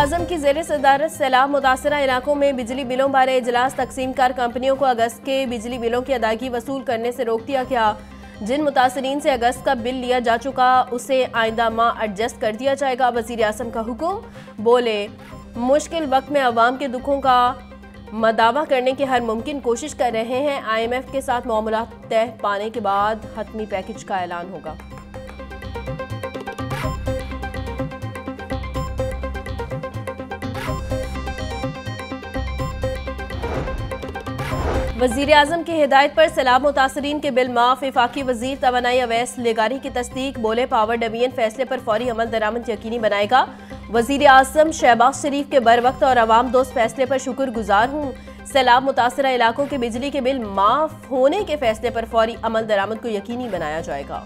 वज़ीर-ए-आज़म की ज़ेर सदारत सैलाब मुतासरा इलाकों में बिजली बिलों बारे इजलास। तकसीम कार कंपनियों को अगस्त के बिजली बिलों की अदायगी वसूल करने से रोक दिया गया। जिन मुतासरीन से अगस्त का बिल लिया जा चुका उसे आइंदा माह एडजस्ट कर दिया जाएगा। वज़ीर-ए-आज़म का हुक्म, बोले मुश्किल वक्त में अवाम के दुखों का मदावा करने की हर मुमकिन कोशिश कर रहे हैं। IMF के साथ मामलात तय पाने के बाद हतमी पैकेज का ऐलान होगा। वज़ीर-ए-आज़म की हिदायत पर सैलाब मुतासरीन के बिल माफ। वफाकी वज़ीर तवानाई अवैस लेगारी की तस्दीक, बोले पावर डिवीजन फैसले पर फौरी अमल दरामद यकीनी बनाएगा। वज़ीर-ए-आज़म शहबाज शरीफ के बर वक्त और अवाम दोस्त फैसले पर शुक्रगुजार हूँ। सैलाब मुतासरा इलाकों के बिजली के बिल माफ होने के फैसले पर फौरी अमल दरामद को यकीनी बनाया जाएगा।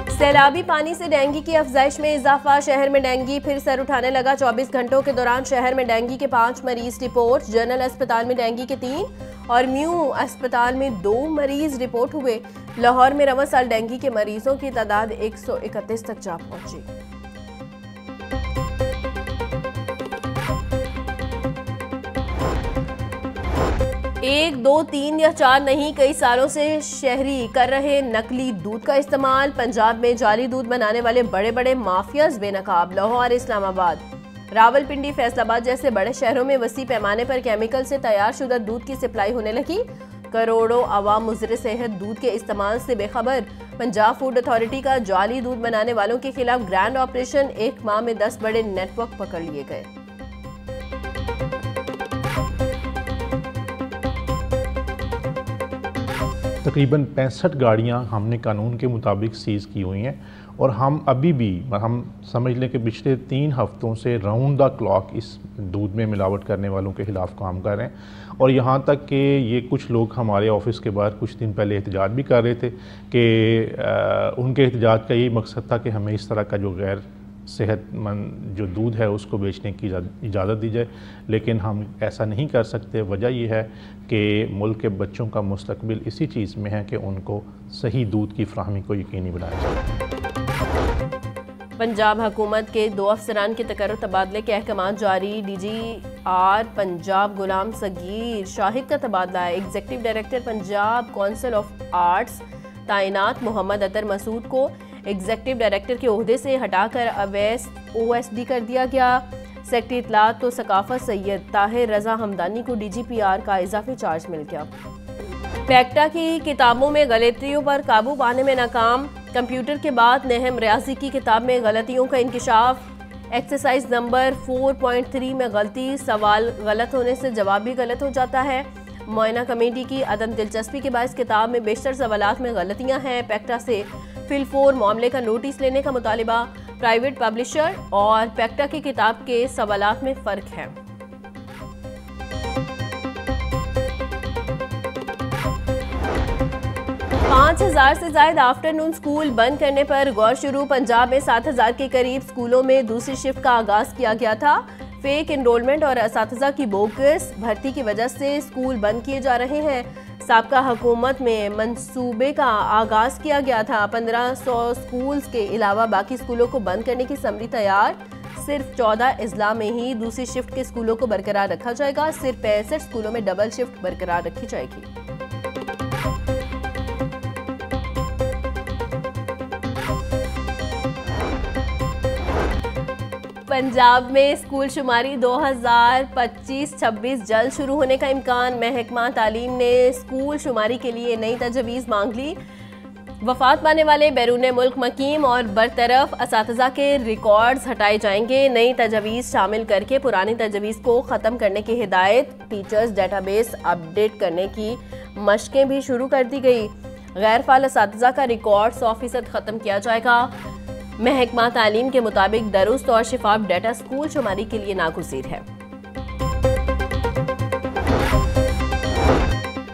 सैलाबी पानी से डेंगू की अफजाइश में इजाफा। शहर में डेंगू फिर सर उठाने लगा। 24 घंटों के दौरान शहर में डेंगू के 5 मरीज रिपोर्ट। जनरल अस्पताल में डेंगू के 3 और म्यू अस्पताल में 2 मरीज रिपोर्ट हुए। लाहौर में रवां साल डेंगू के मरीजों की तादाद 131 तक जा पहुंची। एक, दो, 3 या 4 नहीं, कई सालों से शहरी कर रहे नकली दूध का इस्तेमाल। पंजाब में जाली दूध बनाने वाले बड़े बड़े माफियाज बेनकाब। लाहौर, इस्लामाबाद, रावलपिंडी, फैसलाबाद जैसे बड़े शहरों में वसी पैमाने पर केमिकल से तैयार शुदा दूध की सप्लाई होने लगी। करोड़ों आवाम मुज़र सेहत दूध के इस्तेमाल से बेखबर। पंजाब फूड अथॉरिटी का जाली दूध बनाने वालों के खिलाफ ग्रैंड ऑपरेशन। 1 माह में 10 बड़े नेटवर्क पकड़ लिए गए। तकरीबन 65 गाड़ियाँ हमने कानून के मुताबिक सीज़ की हुई हैं और हम अभी भी हम समझ लें कि पिछले 3 हफ्तों से राउंड द क्लॉक इस दूध में मिलावट करने वालों के ख़िलाफ़ काम कर रहे हैं। और यहाँ तक कि ये कुछ लोग हमारे ऑफिस के बाहर कुछ दिन पहले एहतजाज भी कर रहे थे कि उनके एहतजाज का यही मकसद था कि हमें इस तरह का जो गैर सेहतमंद जो दूध है उसको बेचने की इजाज़त दी जाए, लेकिन हम ऐसा नहीं कर सकते। वजह यह है कि मुल्क के बच्चों का मुस्तकबिल इसी चीज़ में है कि उनको सही दूध की फ्राहमी को यकीनी बनाया जाए। पंजाब हुकूमत के 2 अफसरान के तकर्रुर तबादले के अहकाम जारी। DGR पंजाब गुलाम सगीर शाहिद का तबादला। Executive director Punjab council of arts तैनात मोहम्मद अतर मसूद को एग्जीक्यूटिव डायरेक्टर के ओहदे से हटाकर अवैस OSD कर दिया गया। सेक्रेटरी इत्तलात तो सकाफत सैयद ताहिर रजा हमदानी को DGPR का इजाफी चार्ज मिल गया। पैक्टा की किताबों में गलतियों पर काबू पाने में नाकाम। कंप्यूटर के बाद नेहम रियाजी की किताब में गलतियों का इंकिशाफ। एक्सरसाइज नंबर 4.3 में गलती, सवाल गलत होने से जवाब भी गलत हो जाता है। मुआयना कमेटी की अदम दिलचस्पी के बाद किताब में बेशतर सवालात में गलतियां हैं। पैक्टा से फिल4 मामले का नोटिस लेने का मुतालिबा। प्राइवेट पब्लिशर और पैक्टा की किताब के सवालात में फ़र्क है। पाँच 5,000 से ज़ायद आफ्टरनून स्कूल बंद करने पर गौर शुरू। पंजाब में 7,000 के करीब स्कूलों में दूसरी शिफ्ट का आगाज़ किया गया था। फेक इनरोलमेंट और असातिज़ा की बोगस भर्ती की वजह से स्कूल बंद किए जा रहे हैं। साबका हुकूमत में मंसूबे का आगाज़ किया गया था। 1500 स्कूल्स के अलावा बाकी स्कूलों को बंद करने की समरी तैयार। सिर्फ 14 अजला में ही दूसरी शिफ्ट के स्कूलों को बरकरार रखा जाएगा। सिर्फ 65 स्कूलों में डबल शिफ्ट बरकरार रखी जाएगी। पंजाब में स्कूल शुमारी 2025-26 जल्द शुरू होने का इम्कान। महकमा तालीम ने स्कूल शुमारी के लिए नई तजवीज़ मांग ली। वफात पाने वाले बैरून मुल्क मकीम और बरतरफ असातिज़ा के रिकॉर्ड्स हटाए जाएंगे। नई तजवीज़ शामिल करके पुरानी तजवीज़ को ख़त्म करने की हिदायत। टीचर्स डेटाबेस अपडेट करने की मशकें भी शुरू कर दी गई। गैर फाल असातिज़ा का रिकॉर्ड 100% ख़त्म किया जाएगा। महकमा तालीम के मुताबिक दुरुस्त और शिफाफ डाटा स्कूल शुमारी के लिए नागुज़ीर है।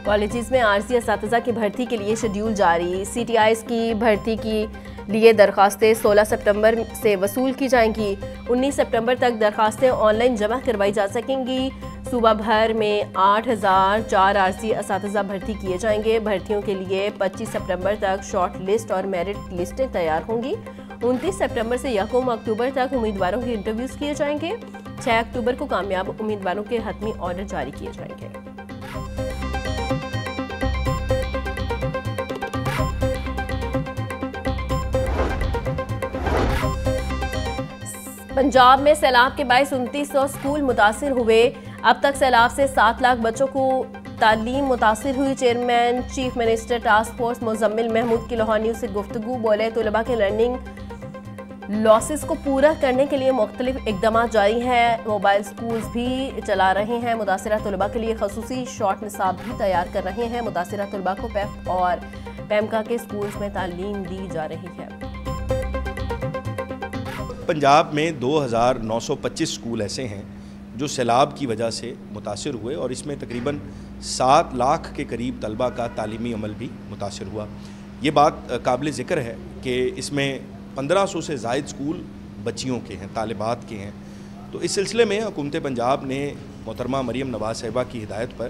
कॉलेजेस में आरजी असातिज़ा की भर्ती के लिए शेड्यूल जारी। CTIs की भर्ती की लिए दरखास्तें 16 सितंबर से वसूल की जाएंगी। 19 सितंबर तक दरखास्तें ऑनलाइन जमा करवाई जा सकेंगी। सूबा भर में 8004 आरसी असातिज़ा भर्ती किए जाएंगे। भर्तियों के लिए 25 सितंबर तक शॉर्ट लिस्ट और मेरिट लिस्टें तैयार होंगी। 29 सितंबर से 1 अक्टूबर तक उम्मीदवारों के इंटरव्यूज़ किए जाएंगे। 6 अक्टूबर को कामयाब उम्मीदवारों के हतमी ऑर्डर जारी किए जाएंगे। पंजाब में सैलाब के बायस 2900 स्कूल मुतासिर हुए। अब तक सैलाब से 7 लाख बच्चों को तालीम मुतासिर हुई। Chairman chief minister task force Muzammil Mahmood की लाहौर न्यूज़ से गुफ्तगू। बोले तलबा के लर्निंग लॉसेस को पूरा करने के लिए मुख्तलिफ इकदाम जारी हैं। मोबाइल स्कूल्स भी चला रहे हैं। मुतासिरा तलबा के लिए खसूसी शॉर्ट निसाब भी तैयार कर रहे हैं। मुतासिरा तलबा को पेफ और पेमका के स्कूल्स में तालीम दी जा रही है। पंजाब में 2925 स्कूल ऐसे हैं जो सैलाब की वजह से मुतासिर हुए और इसमें तकरीबन 7 लाख के करीब तलबा का तालीमी अमल भी मुतासिर हुआ। ये बात काबिल ज़िक्र है कि इसमें 1500 से ज़ायद स्कूल बच्चियों के हैं, तालिबात के हैं। तो इस सिलसिले में हुकूमत पंजाब ने मोहतरमा मरियम नवाज़ साहिबा की हिदायत पर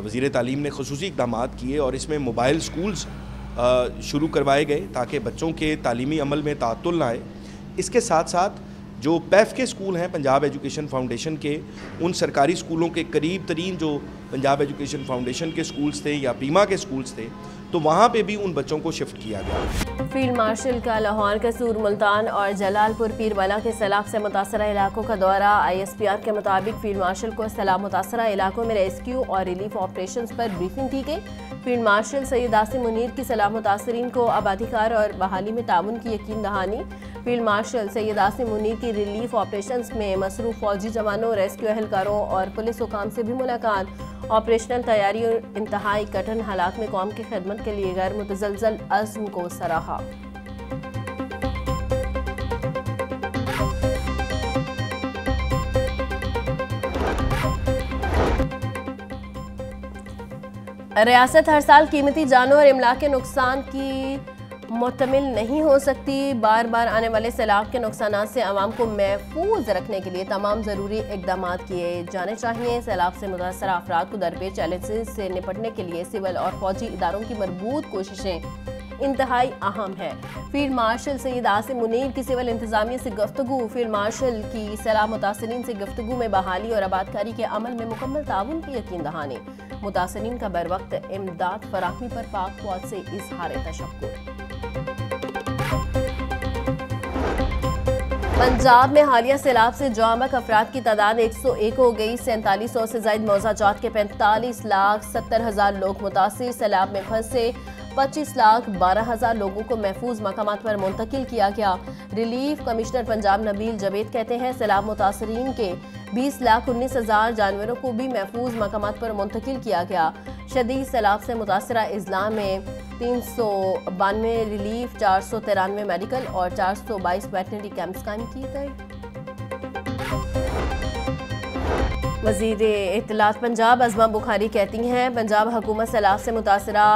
वज़ीर तालीम ने खुसूसी इक़दाम किए और इसमें मोबाइल स्कूल्स शुरू करवाए गए ताकि बच्चों के तालीमी अमल में तातुल ना आए। इसके साथ साथ जो पैफ के स्कूल हैं पंजाब एजुकेशन फाउंडेशन के, उन सरकारी स्कूलों के करीब तरीन जो पंजाब एजुकेशन फाउंडेशन के स्कूल्स थे या पीमा के स्कूल्स थे, तो वहाँ पे भी उन बच्चों को शिफ्ट किया गया। फील्ड मार्शल का लाहौर, कसूर, मुल्तान और जलालपुर पीरवाला के सैलाब से मुतासरा इलाकों का दौरा। ISPR के मुताबिक फील्ड मार्शल को सैलाब मुतासरा इलाकों में रेस्क्यू और रिलीफ ऑपरेशंस पर ब्रीफिंग दी गई। फील्ड मार्शल सैयद आसिम मुनीर की सैलाब मुतासरीन को आबादीकार और बहाली में ताउन की यकीन दहानी। फील्ड मार्शल सैयद आसिम मुनीर की रिलीफ ऑपरेशंस में मसरूफ फौजी जवानों, रेस्क्यू एहलकारों और पुलिस हुकाम से भी मुलाकात। ऑपरेशनल तैयारी और इंतहाई कठिन हालात में कौम की खिदमत के लिए गैर मुतज़लज़ल अज़्म को सराहा। रियासत हर साल कीमती जानों और इमलाक के नुकसान की मुतमिल नहीं हो सकती। बार बार आने वाले सैलाब के नुकसान से आवाम को महफूज रखने के लिए तमाम ज़रूरी इकदाम किए जाने चाहिए। सैलाब से मुतासर अफराद को दरपेश चैलेंजेस से निपटने के लिए सिविल और फौजी इदारों की मरबूत कोशिशें इंतहाई अहम है। फील्ड मार्शल सैयद आसिम मुनीर की सिविल इंतजामिया से गुफ्तगू। फील्ड मार्शल की सैलाब मुतासरीन से गुफ्तगू में बहाली और आबादकारी के अमल में मुकम्मल ताउन की यकीन दहानी। मुतासरीन का बर वक्त इमदाद फराहमी पर पाक फौज से इजहार तशक्कुर। पंजाब में हालिया सैलाब से जामक अफराद की तादाद 101 हो गई। 4700 से ज़ायद मौजाजात के 45,70,000 लोग मुतासिर। सैलाब में फंसे 25,12,000 लोगों को महफूज मकामात पर मुंतकिल किया गया। रिलीफ कमिश्नर पंजाब नबील जवेद कहते हैं सैलाब मुतासरीन के 20,19,000 जानवरों को भी महफूज मकामात पर मुंतकिल किया गया। शदीद सैलाब से मुतासरा अजला में 392 रिलीफ, 493 मेडिकल और 422 वेटनरी कैंप्स कायम किए गए। वज़ीर इत्तलात पंजाब अज़मा बुखारी कहती हैं पंजाब हुकूमत सैलाब से मुतासरा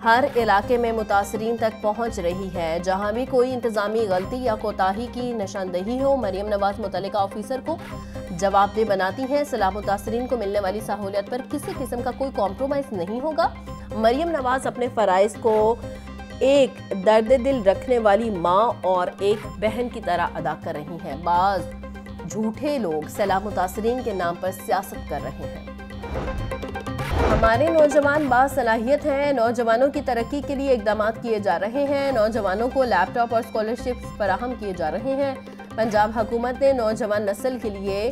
हर इलाके में मुतासरीन तक पहुँच रही है। जहाँ भी कोई इंतज़ामी गलती या कोताही की निशानदही हो, मरियम नवाज़ मुतल्लिका ऑफिसर को जवाबदेह बनाती हैं। सैलाब मुतासरीन को मिलने वाली सहूलियत पर किसी किस्म का कोई कॉम्प्रोमाइज़ नहीं होगा। मरियम नवाज़ अपने फ़राइज़ को एक दर्द दिल रखने वाली माँ और एक बहन की तरह अदा कर रही हैं। बाज़ झूठे लोग सैलाब मुतासरीन के नाम पर सियासत कर रहे हैं। हमारे नौजवान बासलाहियत हैं। नौजवानों की तरक्की के लिए इकदाम किए जा रहे हैं। नौजवानों को लैपटॉप और स्कॉलरशिप्स फराहम किए जा रहे हैं। पंजाब हुकूमत ने नौजवान नस्ल के लिए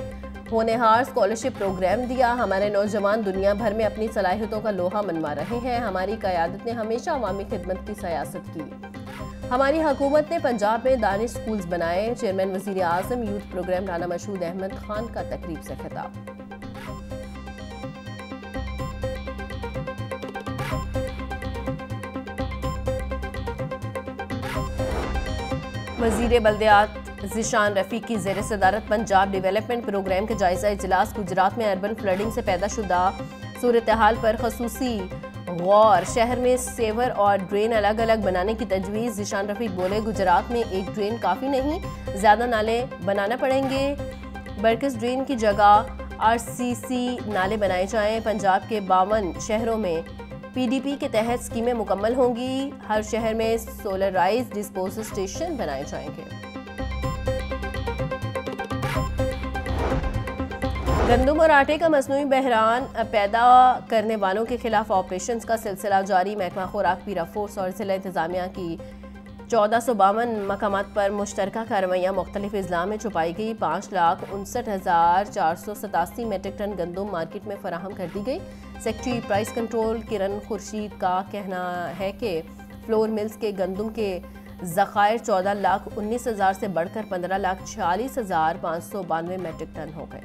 होनहार स्कॉलरशिप प्रोग्राम दिया। हमारे नौजवान दुनिया भर में अपनी सलाहियतों का लोहा मनवा रहे हैं। हमारी क़यादत ने हमेशा अवामी खिदमत की सियासत की। हमारी हुकूमत ने पंजाब में दानिश स्कूल्स बनाए। चेयरमैन वज़ीर आज़म यूथ प्रोग्राम राना मशहूद अहमद खान का तकरीब से खिताब। वज़ीर बल्दियात ज़िशान रफ़ीक की ज़ेर सदारत पंजाब डेवलपमेंट प्रोग्राम के जायज़ा इजलास गुजरात में अर्बन फ्लडिंग से पैदा शुदा सूरत हाल पर खसूसी गौर, शहर में सेवर और ड्रेन अलग अलग बनाने की तजवीज़। जिशान रफीक बोले, गुजरात में एक ड्रेन काफ़ी नहीं, ज़्यादा नाले बनाना पड़ेंगे। बरकिस ड्रेन की जगह आरसीसी नाले बनाए जाएं। पंजाब के 52 शहरों में पीडीपी के तहत स्कीमें मुकम्मल होंगी। हर शहर में सोलराइज डिस्पोजल स्टेशन बनाए जाएंगे। गंदम और आटे का मसनूई बहरान पैदा करने वालों के खिलाफ ऑपरेशन का सिलसिला जारी। महकमा खुराक, पीरा फोर्स और जिला इंतजामिया की 1452 मकामात पर मुश्तरका कार्रवाइयाँ मुख्तलिफ अजला में छुपाई गई। 5,59,487 मेट्रिक टन गंदम मार्केट में फराहम कर दी गई। सेक्रेटरी प्राइस कंट्रोल किरण खुर्शीद का कहना है कि फ्लोर मिल्स के गंदम के ज़खायर 14,19,000 से बढ़कर 15,46,592 मेट्रिक टन हो गए।